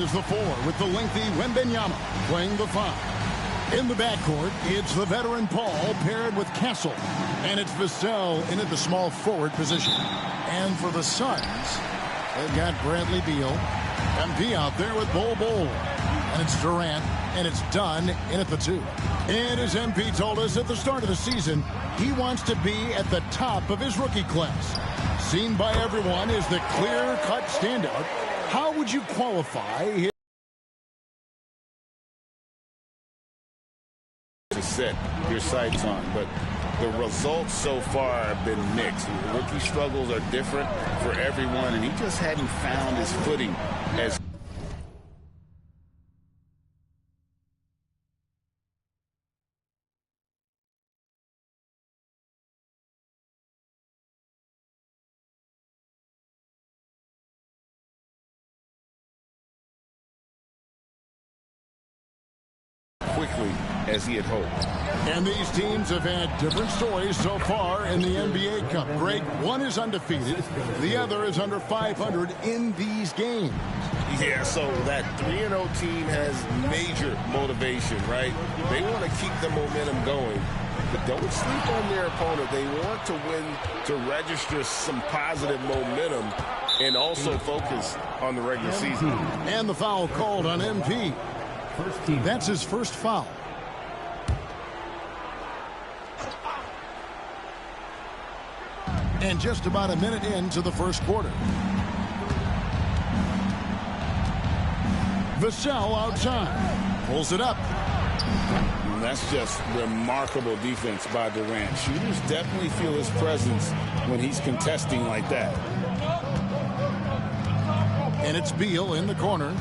Is the 4 with the lengthy Wembenyama playing the 5. In the backcourt, it's the veteran Paul paired with Castle. And it's Vassell in at the small forward position. And for the Suns, they've got Bradley Beal. MP out there with Bol. And it's Durant, and it's Dunn in at the 2. And as MP told us at the start of the season, he wants to be at the top of his rookie class. Seen by everyone as the clear-cut standout. How would you qualify his... To set your sights on, but the results so far have been mixed. Rookie struggles are different for everyone, and he just hadn't found his footing as quickly as he had hoped. And these teams have had different stories so far in the NBA Cup. Greg, one is undefeated. The other is under 500 in these games. Yeah, so that 3-0 team has major motivation, right? They want to keep the momentum going, but don't sleep on their opponent. They want to win to register some positive momentum and also focus on the regular season. And the foul called on MP. That's his first foul. And just about a minute into the first quarter. Vassell outside. Pulls it up. And that's just remarkable defense by Durant. Shooters definitely feel his presence when he's contesting like that. And it's Beal in the corner.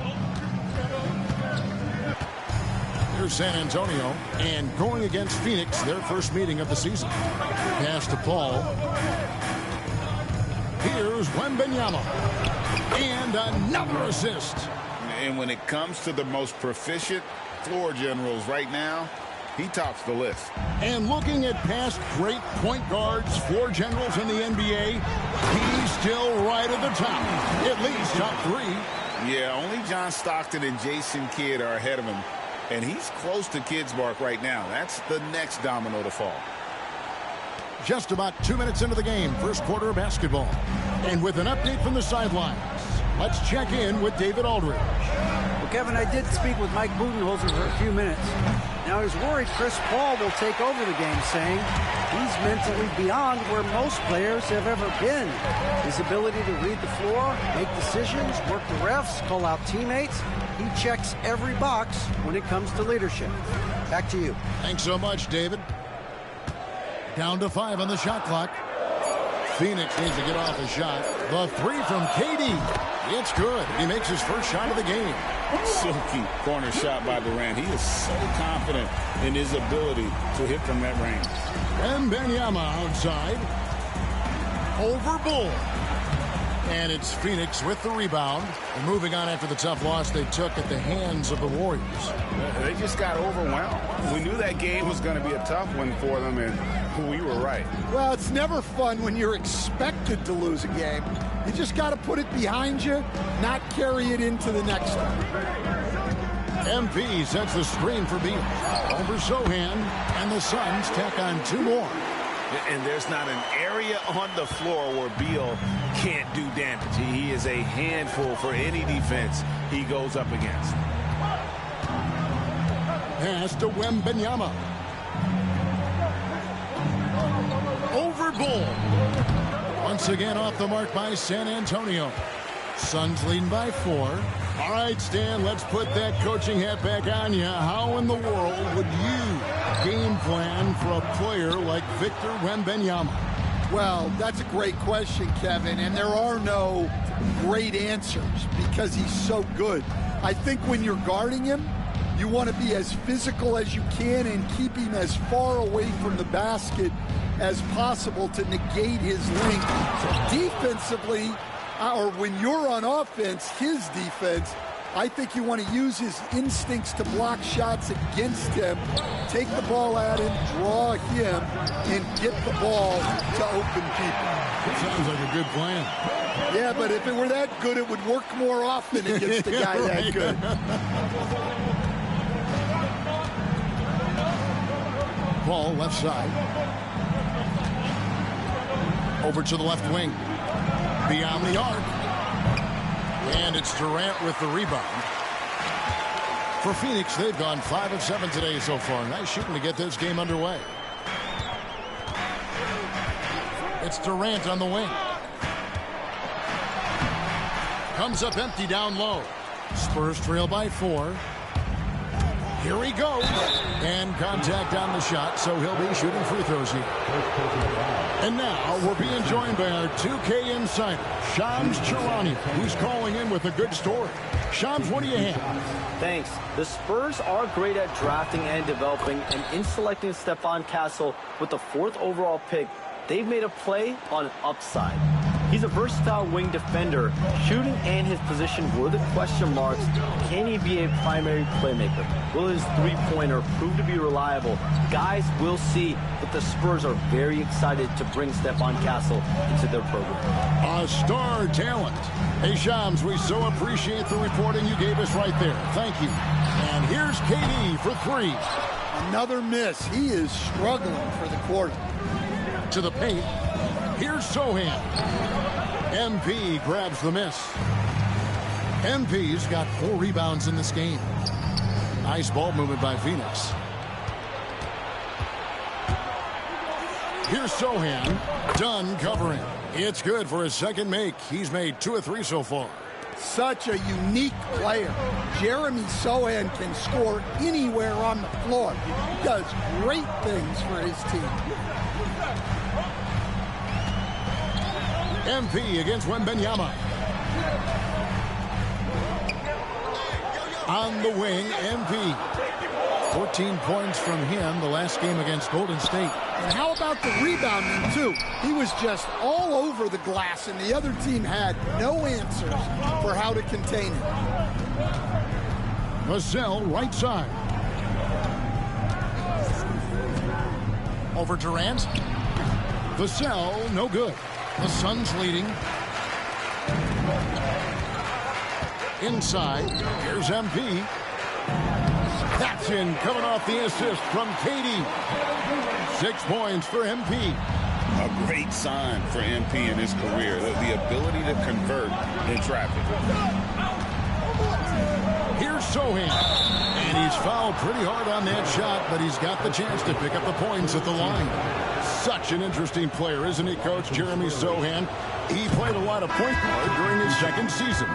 Here's San Antonio, and going against Phoenix, their first meeting of the season. Pass to Paul. Here's Wembenyama. And another assist. And when it comes to the most proficient floor generals right now, he tops the list. And looking at past great point guards, floor generals in the NBA, he's still right at the top. At least top 3. Yeah, only John Stockton and Jason Kidd are ahead of him. And he's close to Kidd's mark right now. That's the next domino to fall. Just about 2 minutes into the game, first quarter of basketball. And with an update from the sidelines, let's check in with David Aldridge. Well, Kevin, I did speak with Mike Budenholzer for a few minutes. Now he's worried Chris Paul will take over the game, saying he's mentally beyond where most players have ever been. His ability to read the floor, make decisions, work the refs, call out teammates. He checks every box when it comes to leadership. Back to you. Thanks so much, David. Down to 5 on the shot clock. Phoenix needs to get off a shot. The 3 from KD. It's good. He makes his first shot of the game. Silky corner shot by Durant. He is so confident in his ability to hit from that range. Wembenyama outside. Over Bull. And it's Phoenix with the rebound. And moving on after the tough loss they took at the hands of the Warriors. They just got overwhelmed. We knew that game was going to be a tough one for them, and we were right. Well, it's never fun when you're expected to lose a game. You just got to put it behind you, not carry it into the next one. MP sets the screen for Beal. Over Sohan, and the Suns tack on 2 more. And there's not an area on the floor where Beal can't do damage. He is a handful for any defense he goes up against. Pass to Wembenyama. Over Bull. Once again off the mark by San Antonio. Suns leading by 4. All right, Stan, let's put that coaching hat back on you. How in the world would you game plan for a player like Victor Wembanyama? Well, that's a great question, Kevin, and there are no great answers because he's so good. I think when you're guarding him, you want to be as physical as you can and keep him as far away from the basket as possible to negate his length. Defensively, or when you're on offense, his defense, I think you want to use his instincts to block shots against him, take the ball at him, draw him, and get the ball to open people. Sounds like a good plan. Yeah, but if it were that good, it would work more often against a guy that good. Ball left side. Over to the left wing. Beyond the arc. And it's Durant with the rebound. For Phoenix, they've gone 5 of 7 today so far. Nice shooting to get this game underway. It's Durant on the wing. Comes up empty down low. Spurs trail by 4. Here he goes. And contact on the shot, so he'll be shooting free throws here. And now we're being joined by our 2K insider, Shams Charania, who's calling in with a good story. Shams, what do you have? Thanks. The Spurs are great at drafting and developing, and in selecting Stephon Castle with the 4th overall pick, they've made a play on upside. He's a versatile wing defender. Shooting and his position were the question marks. Can he be a primary playmaker? Will his three-pointer prove to be reliable? Guys will see, but the Spurs are very excited to bring Stephon Castle into their program. A star talent. Hey, Shams, we so appreciate the reporting you gave us right there. Thank you. And here's KD for 3. Another miss. He is struggling for the quarter. To the paint. Here's Sohan. MP grabs the miss. MP's got 4 rebounds in this game. Nice ball movement by Phoenix. Here's Sohan. Dunn covering. It's good for his second make. He's made 2 of 3 so far. Such a unique player. Jeremy Sohan can score anywhere on the floor. He does great things for his team. MP against Wembanyama. On the wing, MP. 14 points from him the last game against Golden State. And how about the rebounding, too? He was just all over the glass, and the other team had no answers for how to contain him. Vassell, right side. Over Durant. Vassell, no good. The Suns leading. Inside. Here's MP. That's in, coming off the assist from KD. 6 points for MP. A great sign for MP in his career. The ability to convert in traffic. Here's Sohan. And he's fouled pretty hard on that shot, but he's got the chance to pick up the points at the line. Such an interesting player, isn't he, Coach? Jeremy Sohan. He played a lot of point guard during his second season.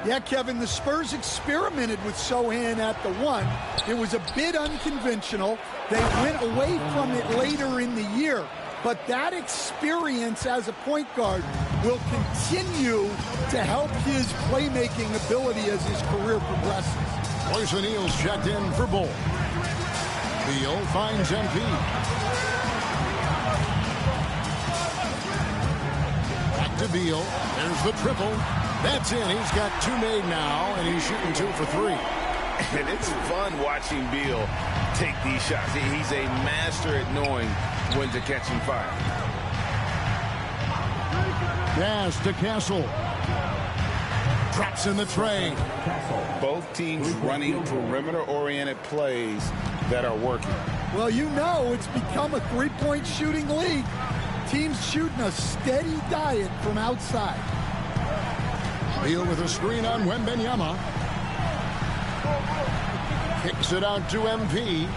Yeah, Kevin, the Spurs experimented with Sohan at the 1. It was a bit unconventional. They went away from it later in the year. But that experience as a point guard will continue to help his playmaking ability as his career progresses. Royce O'Neal's checked in for Bull. Beal finds MP. Back to Beal. There's the triple. That's in. He's got 2 made now, and he's shooting 2 for 3. And it's fun watching Beal take these shots. He's a master at knowing when to catch and fire. Pass to Castle. Drops in the tray. Both teams running perimeter-oriented plays that are working. Well, you know it's become a three-point shooting league. Teams shooting a steady diet from outside. Beal with a screen on Wembanyama. Kicks it out to MP.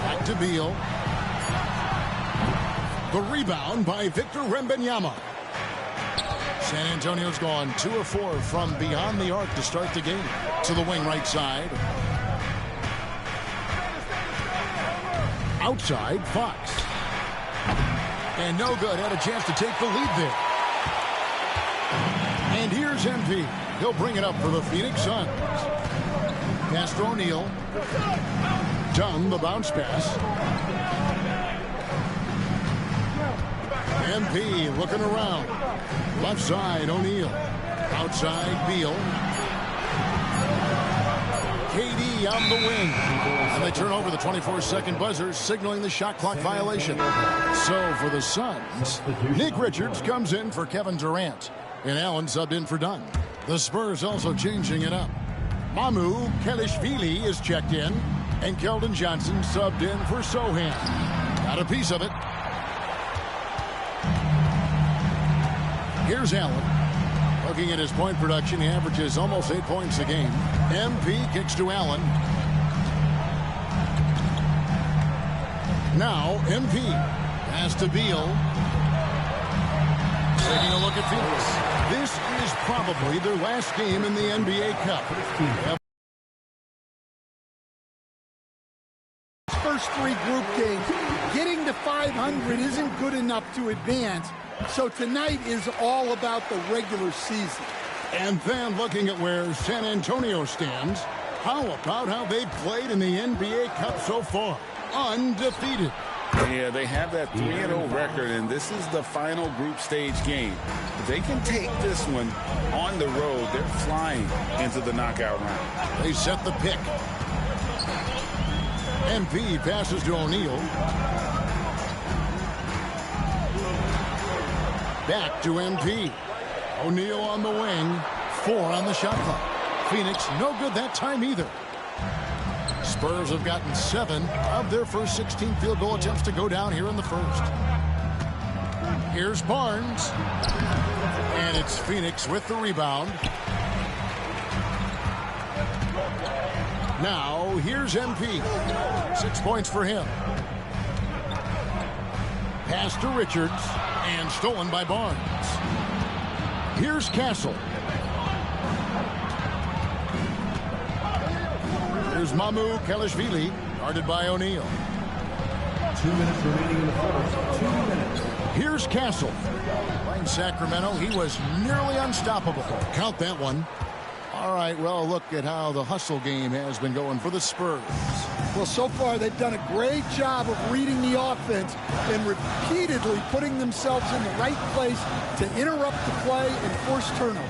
Back to Beal. The rebound by Victor Wembanyama. San Antonio's gone 2 of 4 from beyond the arc to start the game. To the wing right side. Outside, Fox. And no good. Had a chance to take the lead there. And here's MP. He'll bring it up for the Phoenix Suns. Pass to O'Neal. Dunn, the bounce pass. MP looking around. Left side, O'Neal. Outside, Beal. KD on the wing. And they turn over the 24-second buzzer, signaling the shot clock violation. So for the Suns, Nick Richards comes in for Kevin Durant. And Allen subbed in for Dunn. The Spurs also changing it up. Mamu Kelishvili is checked in. And Keldon Johnson subbed in for Sohan. Got a piece of it. Here's Allen. Looking at his point production, he averages almost 8 points a game. MP kicks to Allen. Now MP pass to Beal. Taking a look at Phoenix. This is probably their last game in the NBA Cup. First 3 group games, getting to 500 isn't good enough to advance. So tonight is all about the regular season. And then looking at where San Antonio stands, how about how they've played in the NBA Cup so far? Undefeated. Yeah, they have that 3-0 record, and this is the final group stage game. If they can take this one on the road, they're flying into the knockout round. They set the pick. MP passes to O'Neal. Back to MP. O'Neal on the wing. 4 on the shot clock. Phoenix no good that time either. Spurs have gotten 7 of their first 16 field goal attempts to go down here in the first. Here's Barnes. And it's Phoenix with the rebound. Now here's MP. 6 points for him. Pass to Richards. And stolen by Barnes. Here's Castle. Here's Mamu Kelishvili, guarded by O'Neal. 2 minutes remaining in the first. 2 minutes. Here's Castle. Playing Sacramento, he was nearly unstoppable. Count that one. All right, well, look at how the hustle game has been going for the Spurs. Well, so far they've done a great job of reading the offense and repeatedly putting themselves in the right place to interrupt the play and force turnovers.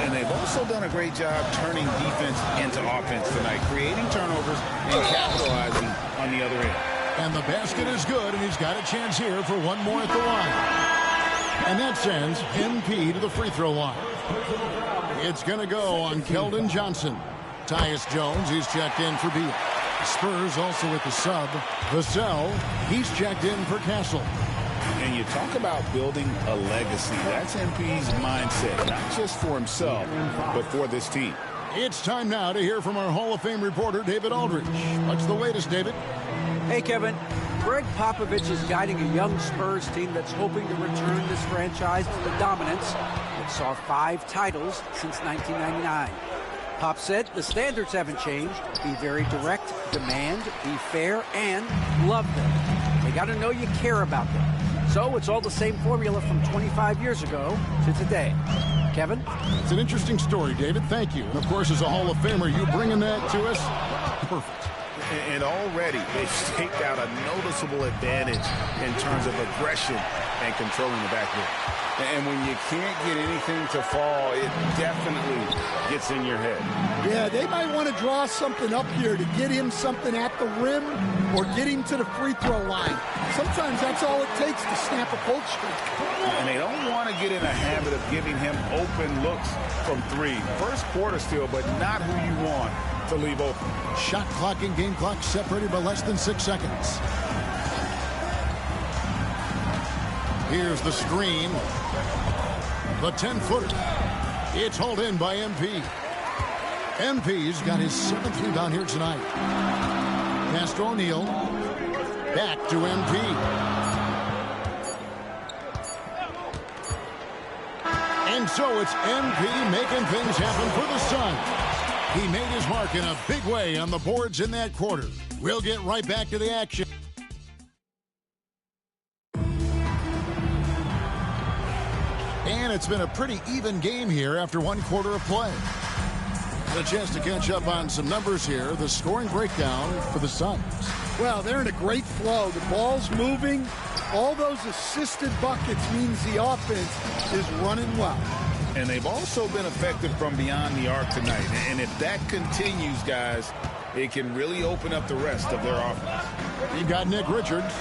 And they've also done a great job turning defense into offense tonight, creating turnovers and capitalizing on the other end. And the basket is good, and he's got a chance here for one more at the line. And that sends MP to the free throw line. It's going to go on Keldon Johnson. Tyus Jones, he's checked in for Beal. Spurs also with the sub. Vassell, he's checked in for Castle. And you talk about building a legacy. That's MP's mindset, not just for himself, but for this team. It's time now to hear from our Hall of Fame reporter, David Aldridge. What's the latest, David? Hey, Kevin. Greg Popovich is guiding a young Spurs team that's hoping to return this franchise to the dominance that saw 5 titles since 1999. Pop said the standards haven't changed. Be very direct, demand, be fair, and love them. They got to know you care about them. So it's all the same formula from 25 years ago to today. Kevin? It's an interesting story, David. Thank you. And, of course, as a Hall of Famer, you bringing that to us? Perfect. And already they've staked out a noticeable advantage in terms of aggression and controlling the backcourt. And when you can't get anything to fall, it definitely gets in your head. Yeah, they might want to draw something up here to get him something at the rim or get him to the free throw line. Sometimes that's all it takes to snap a cold streak. And they don't want to get in a habit of giving him open looks from 3. First quarter still, but not who you want to leave open. Shot clock and game clock separated by less than 6 seconds. Here's the screen. The 10-footer. It's hauled in by MP. MP's got his 7th rebound here tonight. Pass to O'Neal. Back to MP. And so it's MP making things happen for the Suns. He made his mark in a big way on the boards in that quarter. We'll get right back to the action. And it's been a pretty even game here after 1 quarter of play. A chance to catch up on some numbers here. The scoring breakdown for the Suns. Well, they're in a great flow. The ball's moving. All those assisted buckets means the offense is running well. And they've also been effective from beyond the arc tonight. And if that continues, guys, it can really open up the rest of their offense. You've got Nick Richards.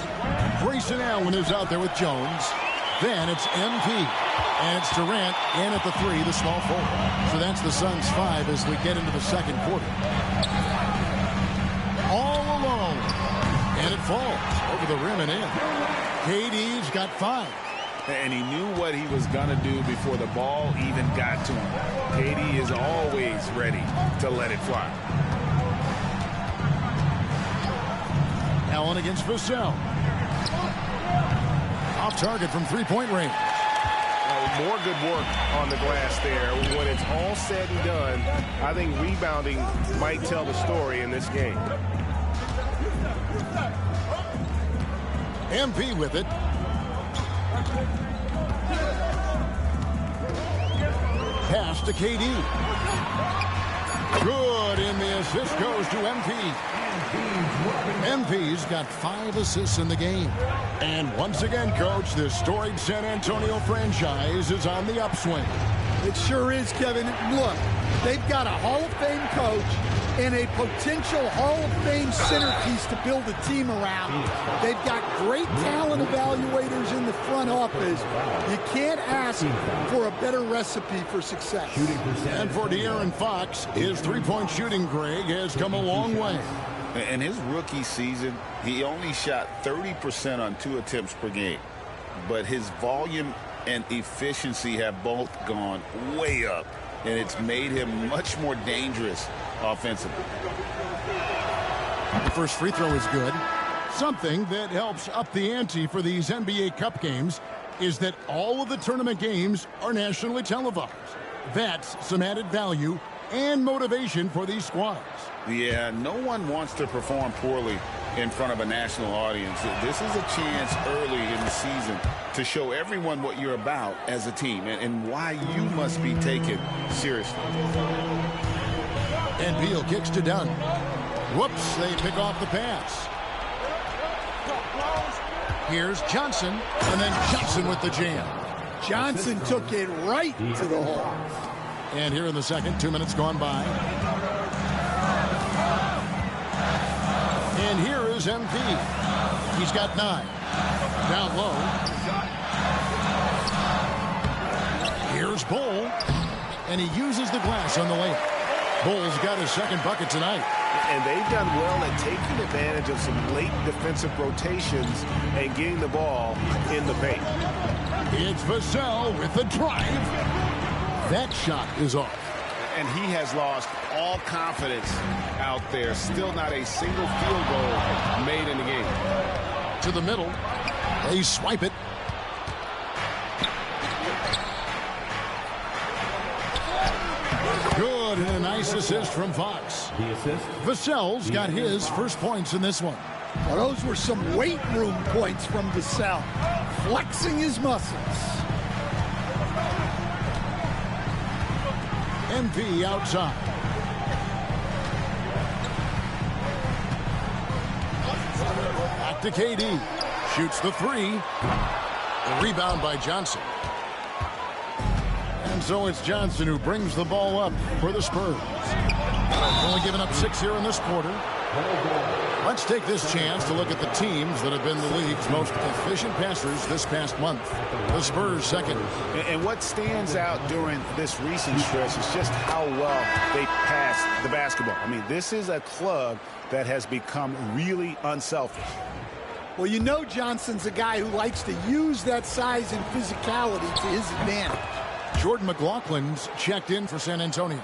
Grayson Allen is out there with Jones. Then it's MP. And it's Durant in at the 3, the small forward. So that's the Suns' 5 as we get into the second quarter. All alone. And it falls over the rim and in. KD's got 5. And he knew what he was going to do before the ball even got to him. KD is always ready to let it fly. Allen against Vassell. Off target from three-point range. More good work on the glass there. When it's all said and done, I think rebounding might tell the story in this game. MP with it. Pass to KD. Good, and the assist goes to MP. MP's got 5 assists in the game. And once again, Coach, this storied San Antonio franchise is on the upswing. It sure is, Kevin. Look, they've got a Hall of Fame coach and a potential Hall of Fame centerpiece to build a team around. They've got great talent evaluators in the front office. You can't ask for a better recipe for success. And for De'Aaron Fox, his three-point shooting, Greg, has come a long way. In his rookie season, he only shot 30% on 2 attempts per game. But his volume and efficiency have both gone way up, and it's made him much more dangerous offensively. The first free throw is good. Something that helps up the ante for these NBA Cup games is that all of the tournament games are nationally televised. That's some added value and motivation for these squads. Yeah, no one wants to perform poorly in front of a national audience. This is a chance early in the season to show everyone what you're about as a team and why you must be taken seriously. And Beal kicks to Dunn. Whoops, they pick off the pass. Here's Johnson, and then Johnson with the jam. Johnson took it right to the hole. And here in the second, 2 minutes gone by. And here is MP. He's got 9. Down low. Here's Bull. And he uses the glass on the layup. Bull's got his second bucket tonight. And they've done well at taking advantage of some late defensive rotations and getting the ball in the paint. It's Vassell with the drive. That shot is off. And he has lost all confidence out there. Still not a single field goal made in the game. To the middle. They swipe it. Good, and a nice assist from Fox. The assist. Vassell's got his first points in this one. Well, those were some weight room points from Vassell, flexing his muscles. MP outside. Back to KD. Shoots the 3. The rebound by Johnson. And so it's Johnson who brings the ball up for the Spurs. Only giving up 6 here in this quarter. Let's take this chance to look at the teams that have been the league's most efficient passers this past month. The Spurs second. And what stands out during this recent stretch is just how well they pass the basketball. I mean, this is a club that has become really unselfish. Well, you know Johnson's a guy who likes to use that size and physicality to his advantage. Jordan McLaughlin's checked in for San Antonio.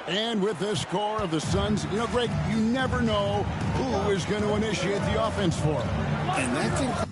And with the score of the Suns, you know, Greg, you never know who is going to initiate the offense for him. And that's incredible.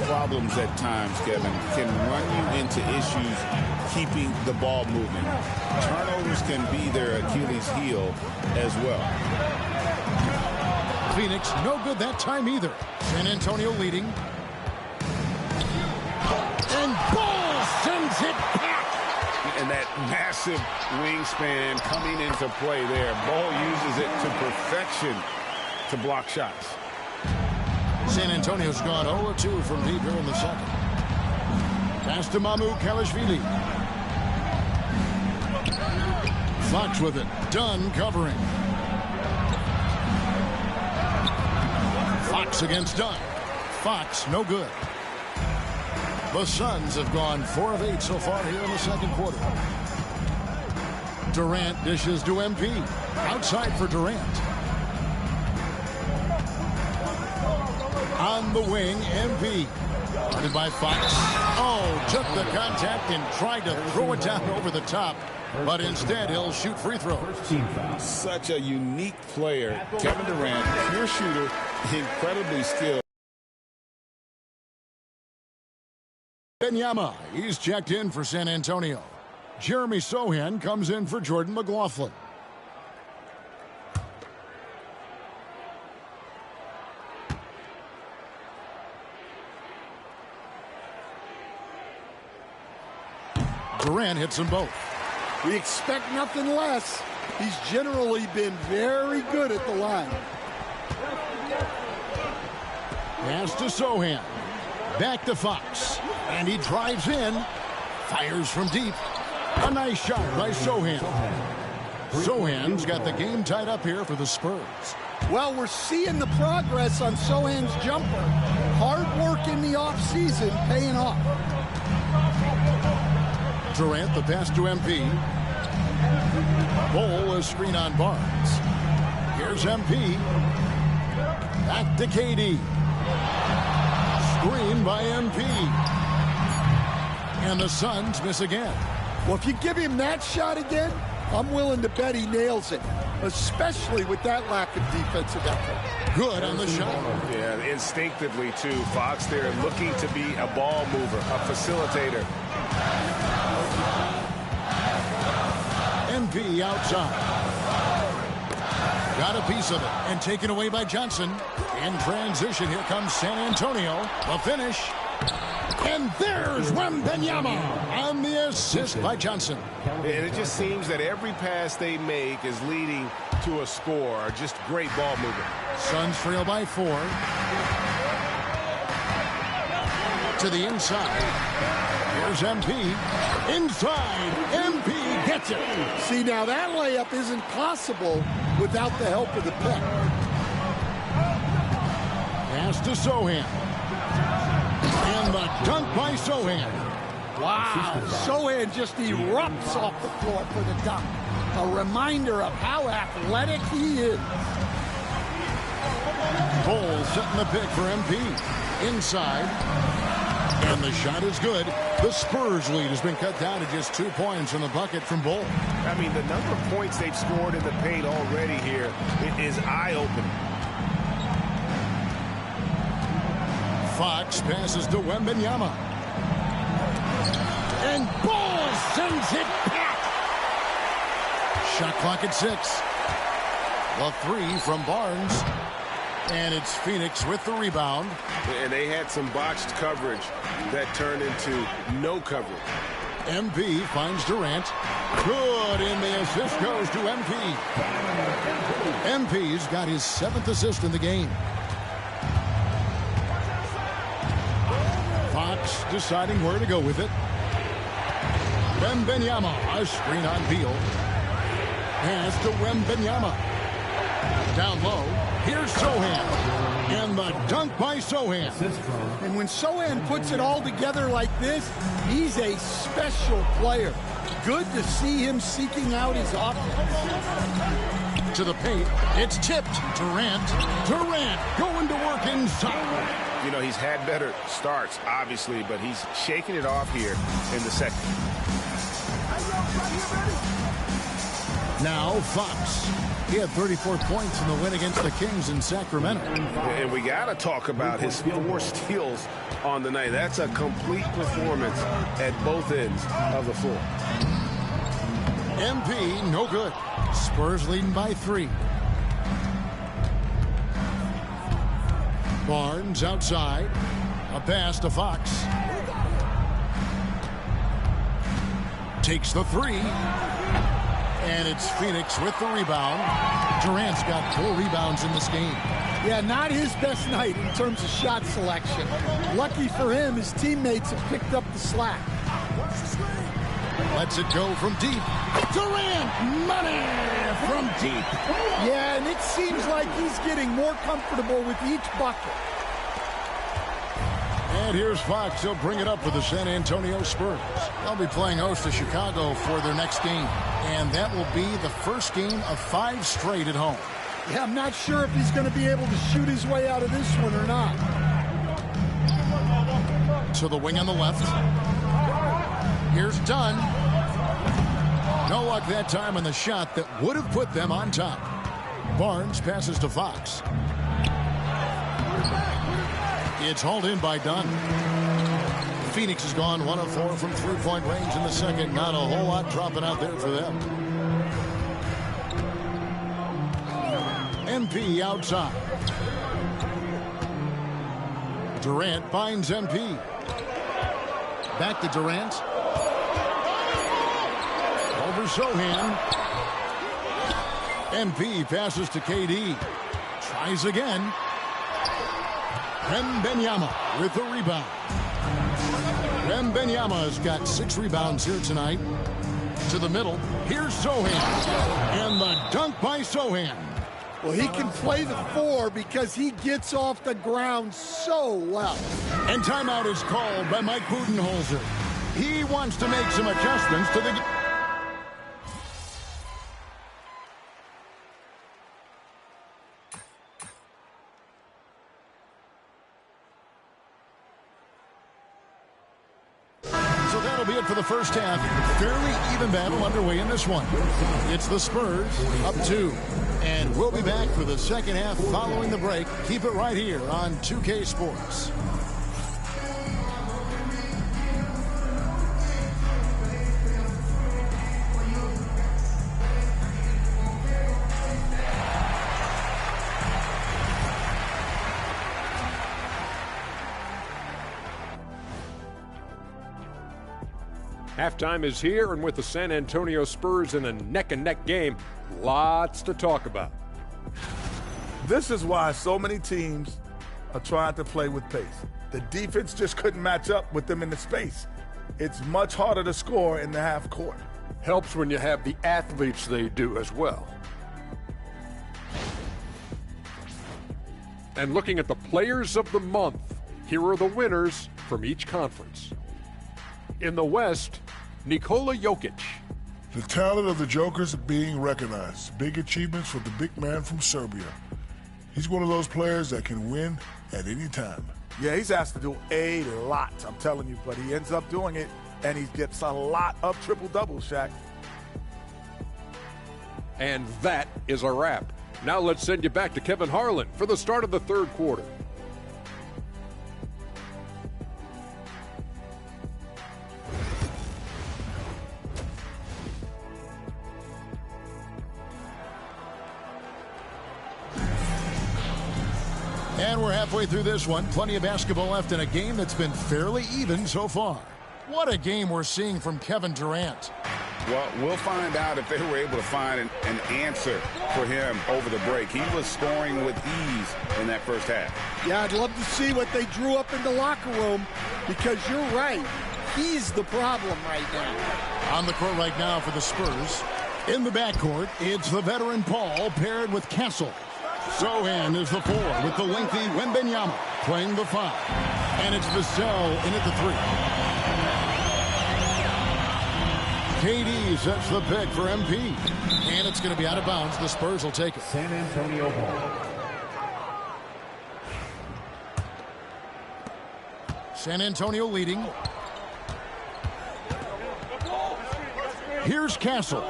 problems at times, Kevin, can run you into issues keeping the ball moving. Turnovers can be their Achilles heel as well. Phoenix, no good that time either. San Antonio leading. And Ball sends it back. And that massive wingspan coming into play there. Ball uses it to perfection to block shots. San Antonio's gone 0-2 from deep here in the second. Pass to Mamukelashvili. Fox with it. Dunn covering. Fox against Dunn. Fox, no good. The Suns have gone 4 of 8 so far here in the second quarter. Durant dishes to MP. Outside for Durant. On the wing, MP. Guarded by Fox. Oh, took the contact and tried to throw it down over the top. But instead, he'll shoot free throws. Such a unique player. Kevin Durant, pure shooter, incredibly skilled. Wembanyama, he's checked in for San Antonio. Jeremy Sohan comes in for Jordan McLaughlin. Durant hits them both. We expect nothing less. He's generally been very good at the line. Pass to Sohan. Back to Fox. And he drives in. Fires from deep. A nice shot by Sohan. Sohan's got the game tied up here for the Spurs. Well, we're seeing the progress on Sohan's jumper. Hard work in the offseason paying off. Durant, the pass to MP. Ball, a screen on Barnes. Here's MP. Back to KD. Screen by MP. And the Suns miss again. Well, if you give him that shot again, I'm willing to bet he nails it, especially with that lack of defensive effort. Good on the shot. Yeah, instinctively, too. Fox there looking to be a ball mover, a facilitator. MP outside. Got a piece of it and taken away by Johnson. In transition, here comes San Antonio. The finish. And there's Wembanyama on the assist by Johnson. And it just seems that every pass they make is leading to a score. Just great ball movement. Suns trail by 4. To the inside. Here's MP. Inside. MP gets it. See, now that layup isn't possible without the help of the pick. Pass to Sohan. And the dunk by Sohan. Wow. Sohan just erupts off the floor for the dunk. A reminder of how athletic he is. Ball setting the pick for MP. Inside. And the shot is good. The Spurs lead has been cut down to just 2 points in the bucket from Ball. I mean, the number of points they've scored in the paint already here is eye-opening. Fox passes to Wembanyama. And Ball sends it back. Shot clock at 6. The 3 from Barnes. And it's Phoenix with the rebound. And they had some botched coverage that turned into no coverage. MP finds Durant. Good, and the assist goes to MP. MP's got his 7th assist in the game. Fox deciding where to go with it. Wembanyama, a screen on Beal. Pass to Wembanyama. Down low. Here's Sohan. And the dunk by Sohan. And when Sohan puts it all together like this, he's a special player. Good to see him seeking out his offense. To the paint. It's tipped. Durant. Durant going to work inside. You know, he's had better starts, obviously, but he's shaking it off here in the second. Now Fox. He had 34 points in the win against the Kings in Sacramento. And we got to talk about his 4 steals on the night. That's a complete performance at both ends of the floor. MP, no good. Spurs leading by 3. Barnes outside. A pass to Fox. Takes the 3. And it's Phoenix with the rebound. Durant's got 4 rebounds in this game. Yeah, not his best night in terms of shot selection. Lucky for him, his teammates have picked up the slack. Lets it go from deep. Durant, money from deep. Yeah, and it seems like he's getting more comfortable with each bucket. And here's Fox. He'll bring it up for the San Antonio Spurs. They'll be playing host to Chicago for their next game. And that will be the first game of 5 straight at home. Yeah, I'm not sure if he's going to be able to shoot his way out of this one or not. To the wing on the left. Here's Dunn. No luck that time on the shot that would have put them on top. Barnes passes to Fox. It's hauled in by Dunn. Phoenix has gone 1 of 4 from 3-point range in the second. Not a whole lot dropping out there for them. MP outside. Durant finds MP. Back to Durant. Over Sohan. MP passes to KD. Tries again. Wembanyama with the rebound. Wembanyama has got 6 rebounds here tonight. To the middle. Here's Sohan. And the dunk by Sohan. Well, he can play the 4 because he gets off the ground so well. And timeout is called by Mike Budenholzer. He wants to make some adjustments to the game. So that'll be it for the first half. Fairly even battle underway in this one. It's the Spurs up 2. And we'll be back for the second half following the break. Keep it right here on 2K Sports. Halftime is here, and with the San Antonio Spurs in a neck-and-neck game, lots to talk about. This is why so many teams are trying to play with pace. The defense just couldn't match up with them in the space. It's much harder to score in the half court. Helps when you have the athletes they do as well. And looking at the players of the month, here are the winners from each conference. In the West, Nikola Jokic. The talent of the Jokers being recognized. Big achievements for the big man from Serbia. He's one of those players that can win at any time. Yeah, he's asked to do a lot, I'm telling you, but he ends up doing it, and he gets a lot of triple-doubles, Shaq. And that is a wrap. Now let's send you back to Kevin Harlan for the start of the third quarter. And we're halfway through this one. Plenty of basketball left in a game that's been fairly even so far. What a game we're seeing from Kevin Durant. Well, we'll find out if they were able to find an answer for him over the break. He was scoring with ease in that first half. Yeah, I'd love to see what they drew up in the locker room because you're right. He's the problem right now. On the court right now for the Spurs. In the backcourt, it's the veteran Paul paired with Castle. Sohan is the 4 with the lengthy Wembanyama playing the 5. And it's Vassell in at the 3. KD sets the pick for MP. And it's going to be out of bounds. The Spurs will take it. San Antonio ball. San Antonio leading. Here's Castle.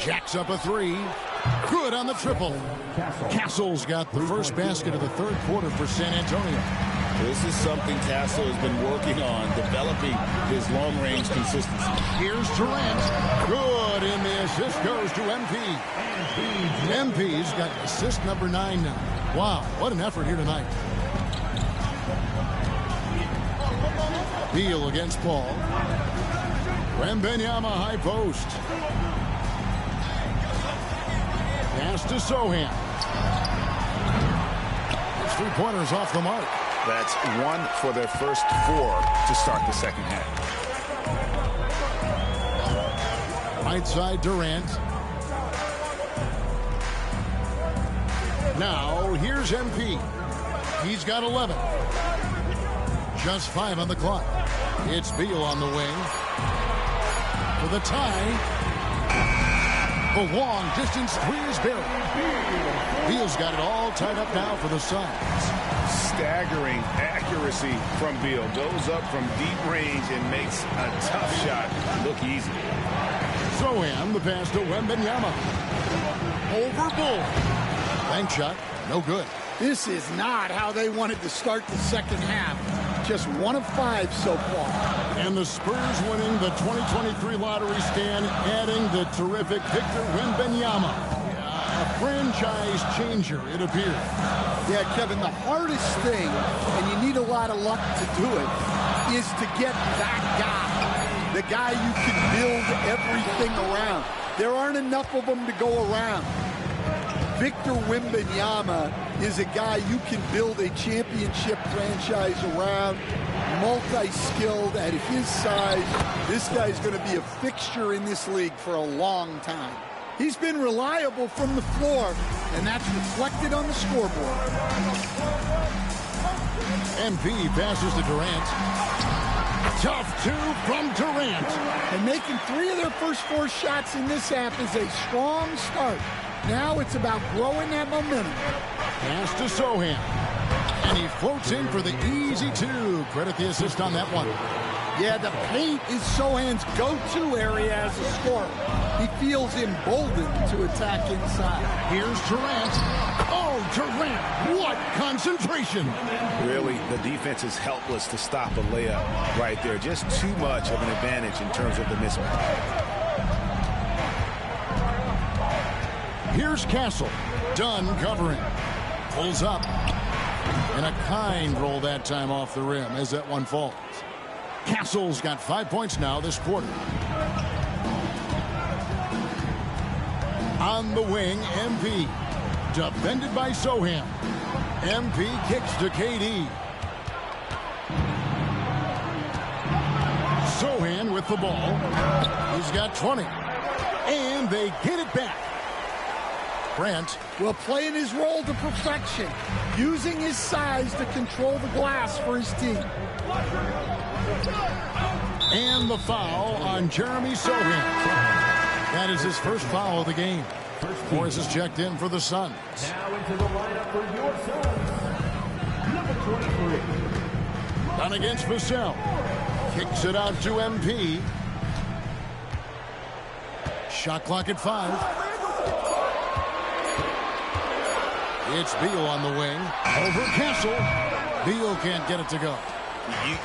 Jacks up a three. Good on the triple. Castle's got the first basket of the third quarter for San Antonio. This is something Castle has been working on, developing his long-range consistency. Here's Durant. Good, and the assist goes to MP. MP's got assist number 9 now. Wow, what an effort here tonight. Beal against Paul. Wembanyama high post. Pass to Sohan. His three-pointers off the mark. That's 1 for their first 4 to start the second half. Right side Durant. Now here's MP. He's got 11. Just 5 on the clock. It's Beal on the wing. For the tie. The long distance three is buried. Beal's got it all tied up now for the Suns. Staggering accuracy from Beal. Goes up from deep range and makes a tough shot look easy. Sohan, the pass to Wembanyama. Over Bull. Bank shot, no good. This is not how they wanted to start the second half. Just 1 of 5 so far. And the Spurs winning the 2023 lottery stand, adding the terrific Victor Wembanyama. A franchise changer, it appears. Yeah, Kevin, the hardest thing, and you need a lot of luck to do it, is to get that guy. The guy you can build everything around. There aren't enough of them to go around. Victor Wembanyama is a guy you can build a championship franchise around, multi-skilled at his size. This guy's going to be a fixture in this league for a long time. He's been reliable from the floor, and that's reflected on the scoreboard. MP passes to Durant. Tough 2 from Durant. And making 3 of their first 4 shots in this half is a strong start. Now it's about growing that momentum. Pass to Sohan. And he floats in for the easy 2. Credit the assist on that one. Yeah, the paint is Sohan's go-to area as a scorer. He feels emboldened to attack inside. Here's Durant. Oh, Durant, what concentration. Really, the defense is helpless to stop a layup right there. Just too much of an advantage in terms of the mismatch. Here's Castle. Dunn covering. Pulls up. And a kind roll that time off the rim as that one falls. Castle's got 5 points now this quarter. On the wing, MP. Defended by Sohan. MP kicks to KD. Sohan with the ball. He's got 20. And they get it back. Grant. Well, playing his role to perfection. Using his size to control the glass for his team. And the foul on Jeremy Sohan. That is his first foul of the game. Morris is checked in for the Suns. Now into the lineup for your Suns. Number 23. Done against Vassell. Kicks it out to MP. Shot clock at 5. It's Beal on the wing. Over Castle. Beal can't get it to go.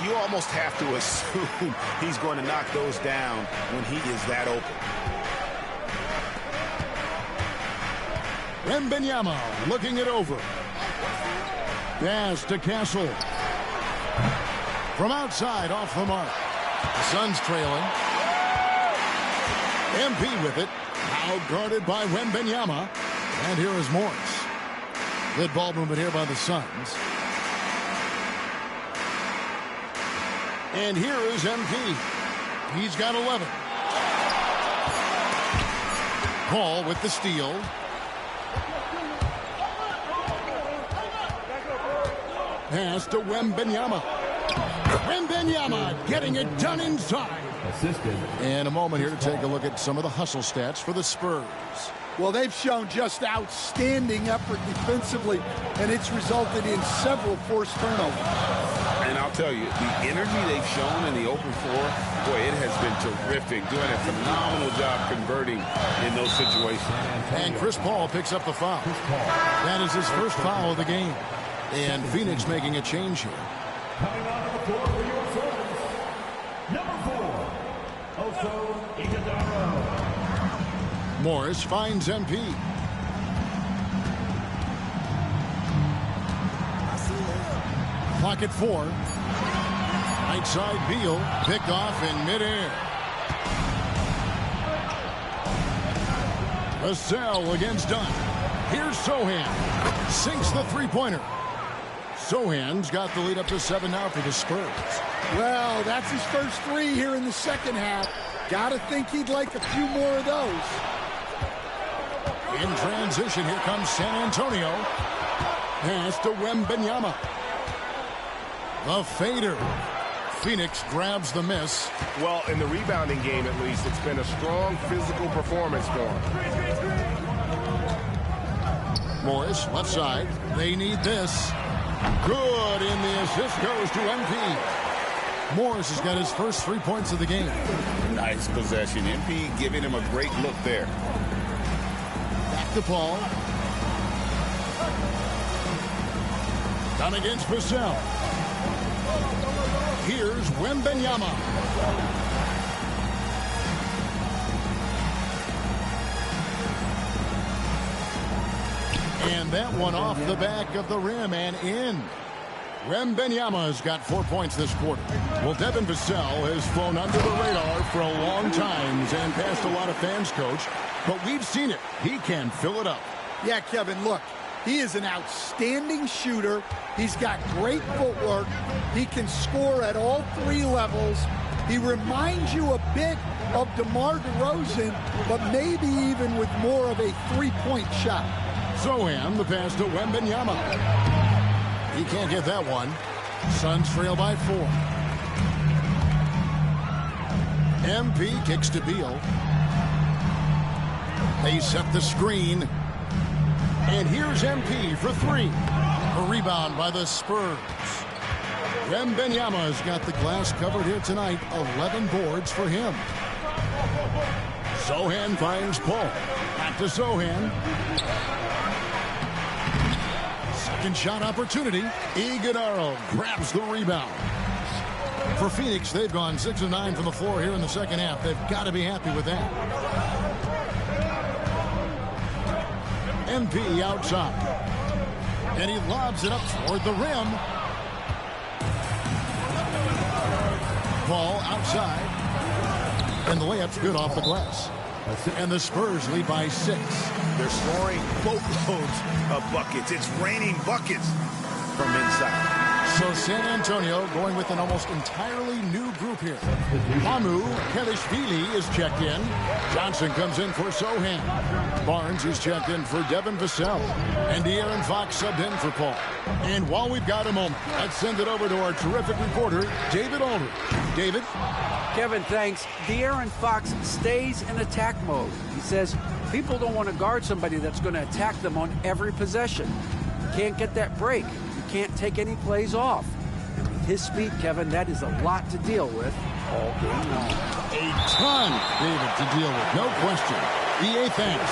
You almost have to assume he's going to knock those down when he is that open. Wembanyama looking it over. Pass to Castle. From outside, off the mark. The Suns trailing. MP with it. Now guarded by Wembanyama. And here is Morris. Good ball movement here by the Suns. And here is MP. He's got 11. Paul with the steal. Pass to Wembanyama. Wembanyama getting it done inside. Assisted. And a moment here to take a look at some of the hustle stats for the Spurs. Well, they've shown just outstanding effort defensively, and it's resulted in several forced turnovers. And I'll tell you, the energy they've shown in the open floor, boy, it has been terrific. Doing a phenomenal job converting in those situations. And Chris Paul picks up the foul. That is his first foul of the game. And Phoenix making a change here. Coming onto the floor for your service, number 4, also Iguodala. Morris finds MP. Clock at 4. Right side Beal picked off in midair. Vassell against Dunn. Here's Sohan. Sinks the three-pointer. Sohan's got the lead up to 7 now for the Spurs. Well, that's his first 3 here in the second half. Gotta think he'd like a few more of those. In transition, here comes San Antonio. Pass to Wembanyama. The fader. Phoenix grabs the miss. Well, in the rebounding game, at least, it's been a strong physical performance for him. Morris, left side. They need this. Good, and the assist goes to MP. Morris has got his first 3 points of the game. Nice possession. MP giving him a great look there. Back to Paul. Down against Vassell. Here's Wembanyama. And that one off the back of the rim and in. Wembanyama's got 4 points this quarter. Well, Devin Vassell has flown under the radar for a long time and passed a lot of fans, Coach. But we've seen it. He can fill it up. Yeah, Kevin, look. He is an outstanding shooter. He's got great footwork. He can score at all 3 levels. He reminds you a bit of DeMar DeRozan, but maybe even with more of a 3-point shot. Sohan, the pass to Wembanyama. He can't get that one. Suns trail by 4. MP kicks to Beal. They set the screen. And here's MP for 3. A rebound by the Spurs. Wembanyama's got the glass covered here tonight. 11 boards for him. Sohan finds Paul. Back to Sohan. Second shot opportunity. Iguodala grabs the rebound. For Phoenix, they've gone 6 of 9 from the floor here in the second half. They've got to be happy with that. MP outside. And he lobs it up toward the rim. Ball outside. And the layup's good off the glass. And the Spurs lead by 6. They're scoring boatloads of buckets. It's raining buckets from inside. So San Antonio going with an almost entirely new group here. Mamu Kelishvili is checked in. Johnson comes in for Sohan. Barnes is checked in for Devin Vassell. And De'Aaron Fox subbed in for Paul. And while we've got a moment, let's send it over to our terrific reporter, David Aldridge. David? Kevin, thanks. De'Aaron Fox stays in attack mode. He says people don't want to guard somebody that's going to attack them on every possession. You can't get that break. You can't take any plays off. And with his speed, Kevin, that is a lot to deal with all game long. A ton, David, to deal with. No question. EA, thanks.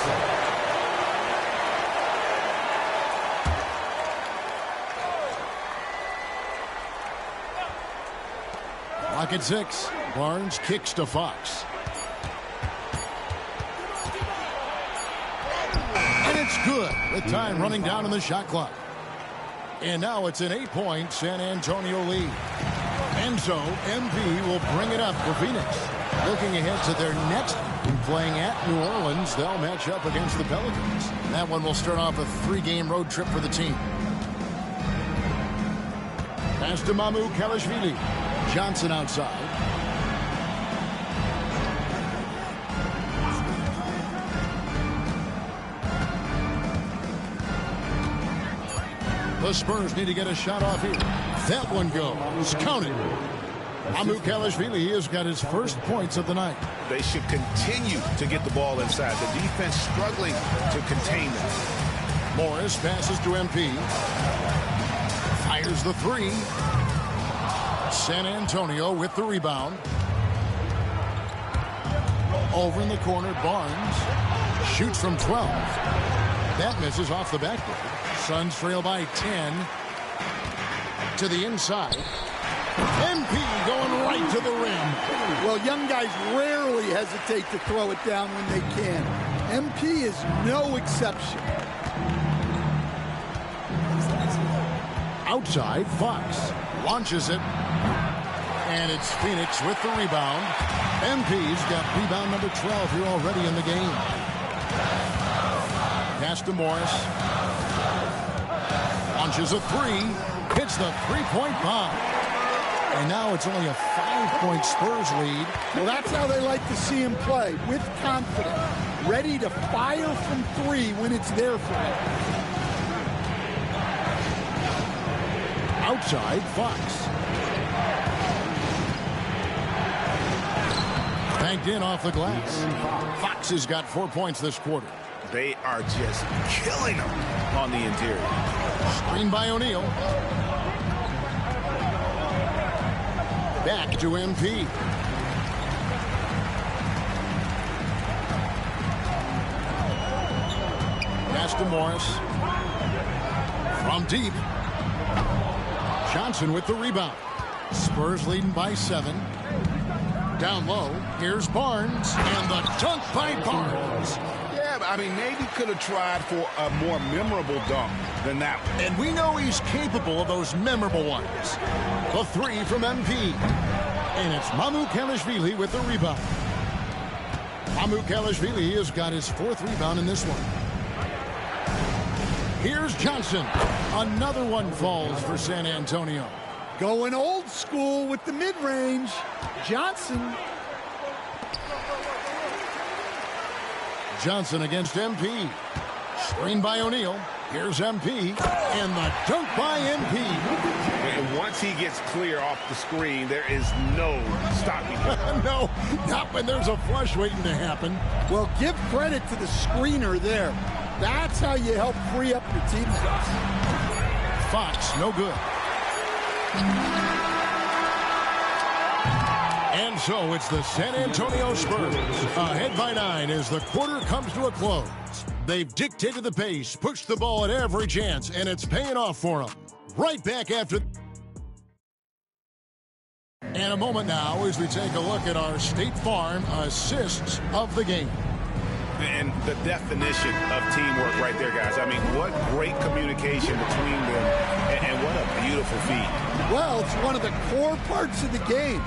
Clock at 6. Barnes kicks to Fox. And it's good with time running down on the shot clock. And now it's an 8-point San Antonio lead. And so MP will bring it up for Phoenix. Looking ahead to their next game, playing at New Orleans, they'll match up against the Pelicans. That one will start off a 3-game road trip for the team. Pass to Mamu Kelishvili. Johnson outside. The Spurs need to get a shot off here. That one goes. Counted. Mamu Kelishvili has got his first points of the night. They should continue to get the ball inside. The defense struggling to contain them. Morris passes to MP. Fires the 3. San Antonio with the rebound. Over in the corner, Barnes shoots from 12. That misses off the backboard. Suns trail by 10. To the inside. MP going right to the rim. Well, young guys rarely hesitate to throw it down when they can. MP is no exception. Outside, Fox launches it. And it's Phoenix with the rebound. MP's got rebound number 12 here already in the game. Pass to Morris. Launches a three. Hits the three-point bomb. And now it's only a 5-point Spurs lead. Well, that's how they like to see him play, with confidence. Ready to fire from three when it's there for him. Outside, Fox. Banked in off the glass. Fox has got 4 points this quarter. They are just killing them on the interior. Screen by O'Neal. Back to MP. Pass to Morris. From deep. Johnson with the rebound. Spurs leading by 7. Down low, here's Barnes, and the dunk by Barnes. Yeah, I mean, maybe could have tried for a more memorable dunk than that one. And we know he's capable of those memorable ones. The three from MP. And it's Nba2K25 with the rebound. Nba2K25 has got his 4th rebound in this one. Here's Johnson. Another one falls for San Antonio. Going old school with the mid-range. Johnson. Johnson against MP. Screen by O'Neal. Here's MP. And the dunk by MP. And once he gets clear off the screen, there is no stopping him. No, not when there's a flush waiting to happen. Well, give credit to the screener there. That's how you help free up your teammates. Fox, no good. And so it's the San Antonio Spurs ahead by 9 as the quarter comes to a close. They've dictated the pace, pushed the ball at every chance, and it's paying off for them. Right back after. And a moment now as we take a look at our State Farm assists of the game. And the definition of teamwork right there, guys. I mean, what great communication between them, and what a beautiful feat. Well, it's one of the core parts of the game.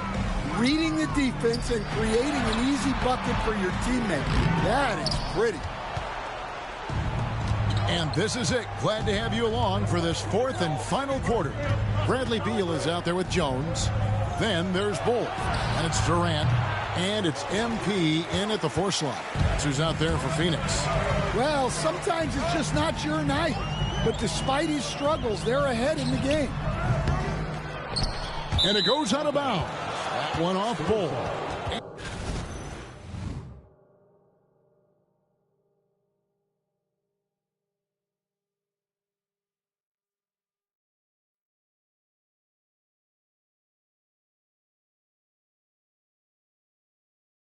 Reading the defense and creating an easy bucket for your teammate. That is pretty. And this is it. Glad to have you along for this 4th and final quarter. Bradley Beal is out there with Jones. Then there's Bull. And it's Durant. And it's MP in at the 4 slot. That's who's out there for Phoenix. Well, sometimes it's just not your night. But despite his struggles, they're ahead in the game. And it goes out of bounds. That one off Bull.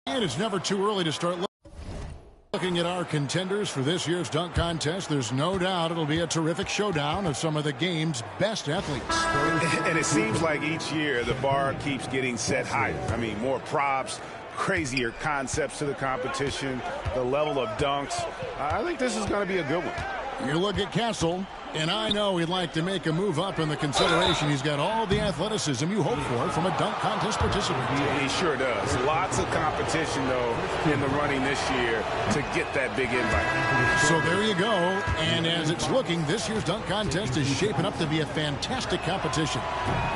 And it's never too early to start looking at our contenders for this year's dunk contest. There's no doubt it'll be a terrific showdown of some of the game's best athletes. And it seems like each year the bar keeps getting set higher. I mean, more props, crazier concepts to the competition, the level of dunks. I think this is going to be a good one. You look at Castle, and I know he'd like to make a move up in the consideration. He's got all the athleticism you hope for from a dunk contest participant. He sure does. Lots of competition, though, in the running this year to get that big invite. So there you go. And as it's looking, this year's dunk contest is shaping up to be a fantastic competition.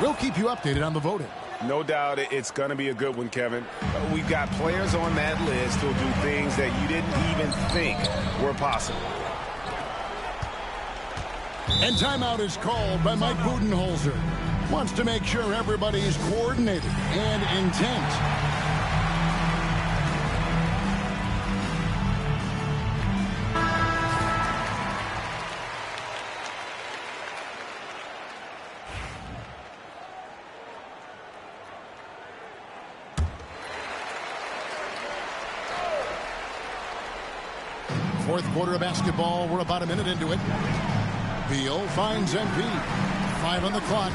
We'll keep you updated on the voting. No doubt it's going to be a good one, Kevin. We've got players on that list who'll do things that you didn't even think were possible. And timeout is called by Mike Budenholzer. Wants to make sure everybody's coordinated and intent. fourth quarter of basketball. We're about a minute into it. Beal finds MP. 5 on the clock.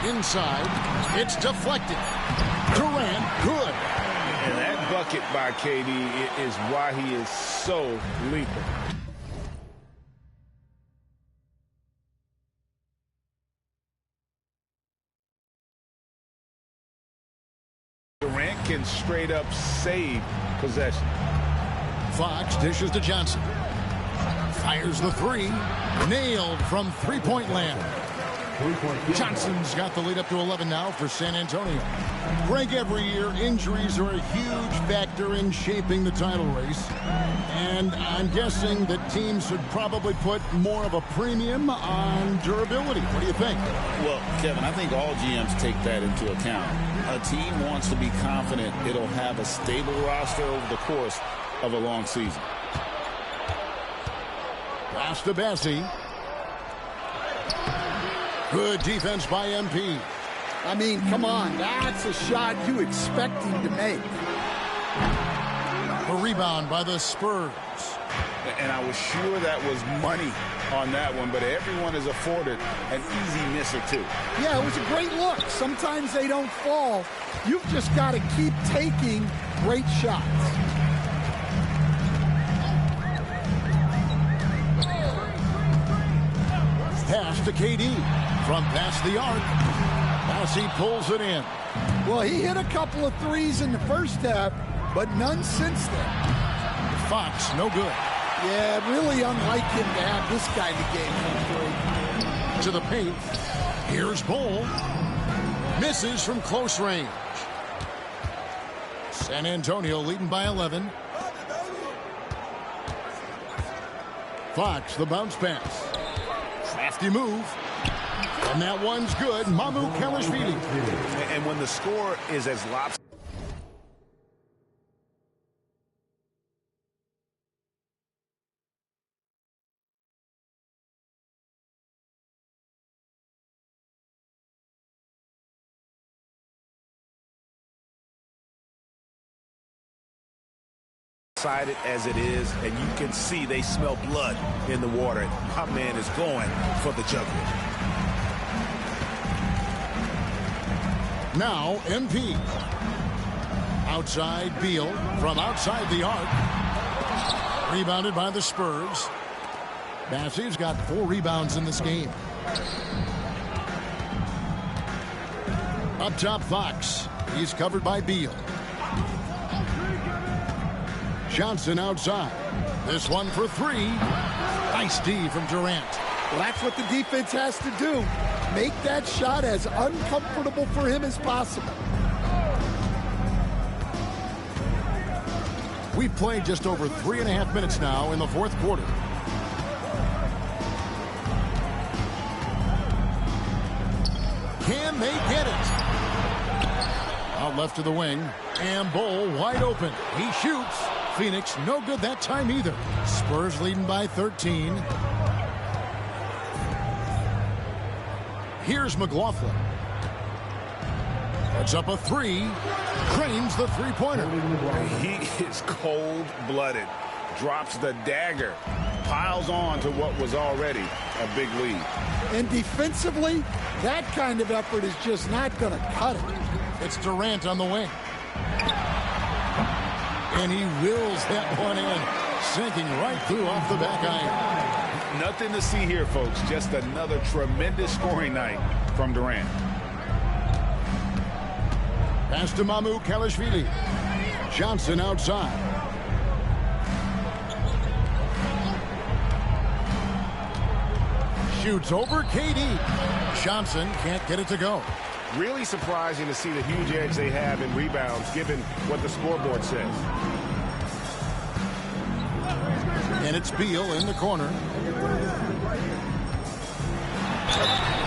Inside. It's deflected. Durant, good. And that bucket by KD is why he is so lethal. Durant can straight up save possession. Fox dishes to Johnson. Fires the three. Nailed from three-point land. Johnson's got the lead up to 11 now for San Antonio. Greg, every year, injuries are a huge factor in shaping the title race. And I'm guessing that teams should probably put more of a premium on durability. What do you think? Well, Kevin, I think all GMs take that into account. A team wants to be confident it'll have a stable roster over the course of a long season. Pass to Bassie. Good defense by MP. I mean, come on. That's a shot you expect him to make. A rebound by the Spurs. And I was sure that was money on that one, but everyone is afforded an easy miss or two. Yeah, it was a great look. Sometimes they don't fall. You've just got to keep taking great shots. Pass to KD from past the arc. Bassie pulls it in. Well, he hit a couple of threes in the first half, but none since then. Fox, no good. Yeah, really unlike him to have this kind of game from three. To the paint. Here's Bull. Misses from close range. San Antonio leading by 11. Fox, the bounce pass. Crafty move. And that one's good. Nba2K25. And when the score is as lopsided. As it is, and you can see they smell blood in the water. My man is going for the jugular. Now MP. Outside Beal from outside the arc. Rebounded by the Spurs. Bassie's got 4 rebounds in this game. Up top, Fox. He's covered by Beal. Johnson outside. This one for 3. Nice D from Durant. Well, that's what the defense has to do. Make that shot as uncomfortable for him as possible. We've played just over 3.5 minutes now in the fourth quarter. Can they get it? Out left to the wing. And Bull wide open. He shoots. Phoenix no good that time either. Spurs leading by 13. Here's McLaughlin. Puts up a 3. Drains the three-pointer. He is cold-blooded. Drops the dagger. Piles on to what was already a big lead. And defensively, that kind of effort is just not going to cut it. It's Durant on the wing. And he wills that one in, sinking right through off the back iron. Nothing to see here, folks. Just another tremendous scoring night from Durant. Pass to Nba2K25. Johnson outside. Shoots over KD. Johnson can't get it to go. Really surprising to see the huge edge they have in rebounds, given what the scoreboard says. And it's Beal in the corner.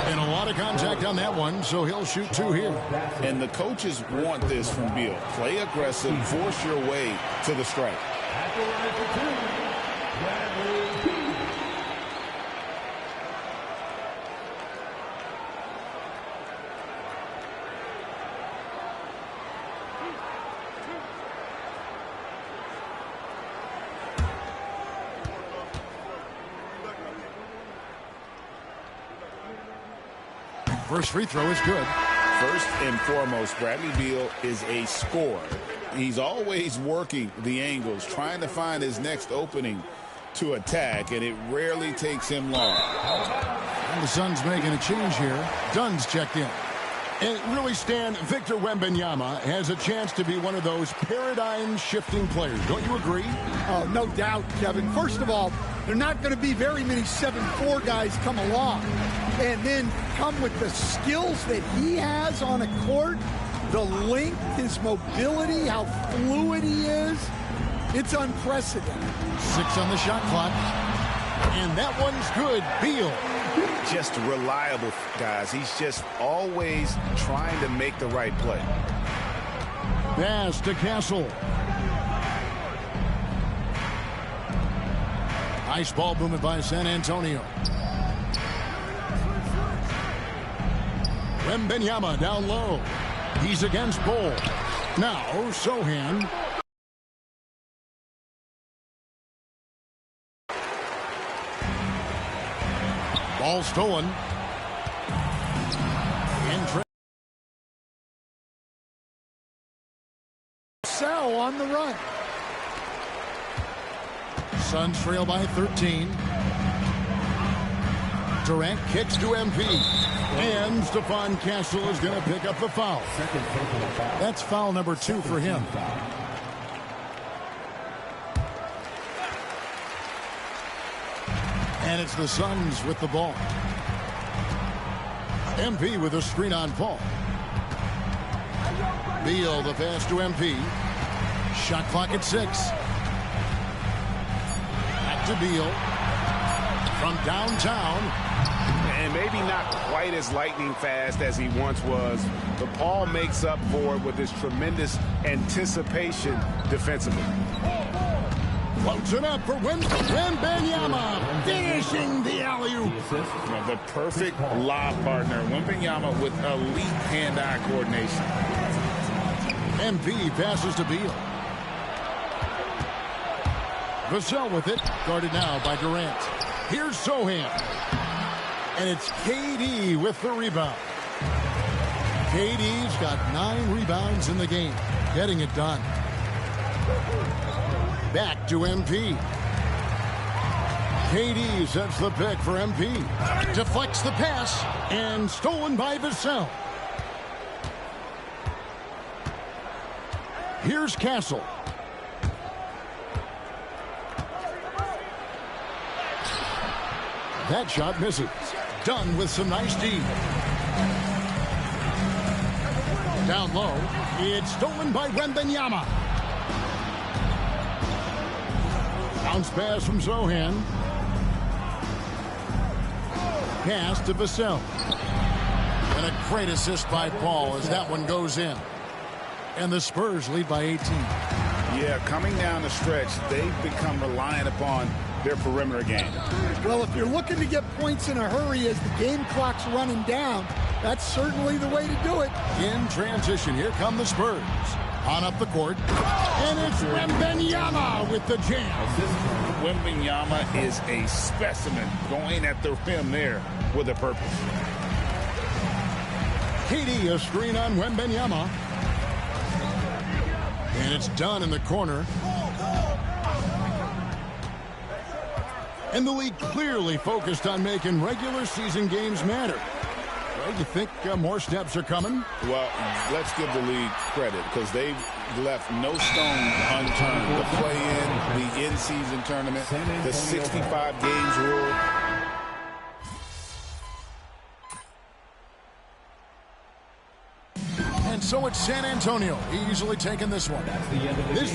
And a lot of contact on that one, so he'll shoot 2 here. And the coaches want this from Beal. Play aggressive, force your way to the strike. First free throw is good. First and foremost, Bradley Beal is a scorer. He's always working the angles, trying to find his next opening to attack, and it rarely takes him long. And the Suns making a change here. Dunn's checked in. And really, Stan, Victor Wembanyama has a chance to be one of those paradigm-shifting players. Don't you agree? Oh, no doubt, Kevin. First of all, there are not going to be very many 7'4" guys come along and then come with the skills that he has on a court, the length, his mobility, how fluid he is. It's unprecedented. 6 on the shot clock. And that one's good. Beal. Just reliable, guys. He's just always trying to make the right play. Pass to Castle. Nice ball movement by San Antonio. Wembanyama down low. He's against Bol. Now Sohan. Ball stolen. Sell on the run. Suns trail by 13. Durant kicks to MP. And Stephon Castle is going to pick up the foul. That's foul number 2 for him. And it's the Suns with the ball. MP with a screen on Paul. Beal, the pass to MP. Shot clock at 6. Back to Beal. From downtown. And maybe not quite as lightning fast as he once was, but Paul makes up for it with his tremendous anticipation defensively. Floats it up for Wembanyama, finishing the alley-oop. The perfect lob partner. Wembanyama with elite hand-eye coordination. MP passes to Beal. Vassell with it, guarded now by Durant. Here's Sohan. And it's KD with the rebound. KD's got 9 rebounds in the game, getting it done. Back to MP. KD sets the pick for MP. Deflects the pass and stolen by Vassell. Here's Castle. That shot misses. Dunn with some nice D. Down low. It's stolen by Wembanyama. Bounce pass from Sohan. Pass to Vassell. And a great assist by Paul as that one goes in. And the Spurs lead by 18. Yeah, coming down the stretch, they've become reliant upon their perimeter game. Well, if you're looking to get points in a hurry as the game clock's running down, that's certainly the way to do it. In transition, here come the Spurs. On up the court. And it's Wembanyama with the jam. Wembanyama is a specimen going at the rim there with a purpose. KD, a screen on Wembanyama. And it's done in the corner. And the league clearly focused on making regular season games matter. Well, you think more steps are coming? Well, let's give the league credit because they've left no stone unturned. The play-in, the in-season tournament, the 65 games rule. And so it's San Antonio easily taking this one. This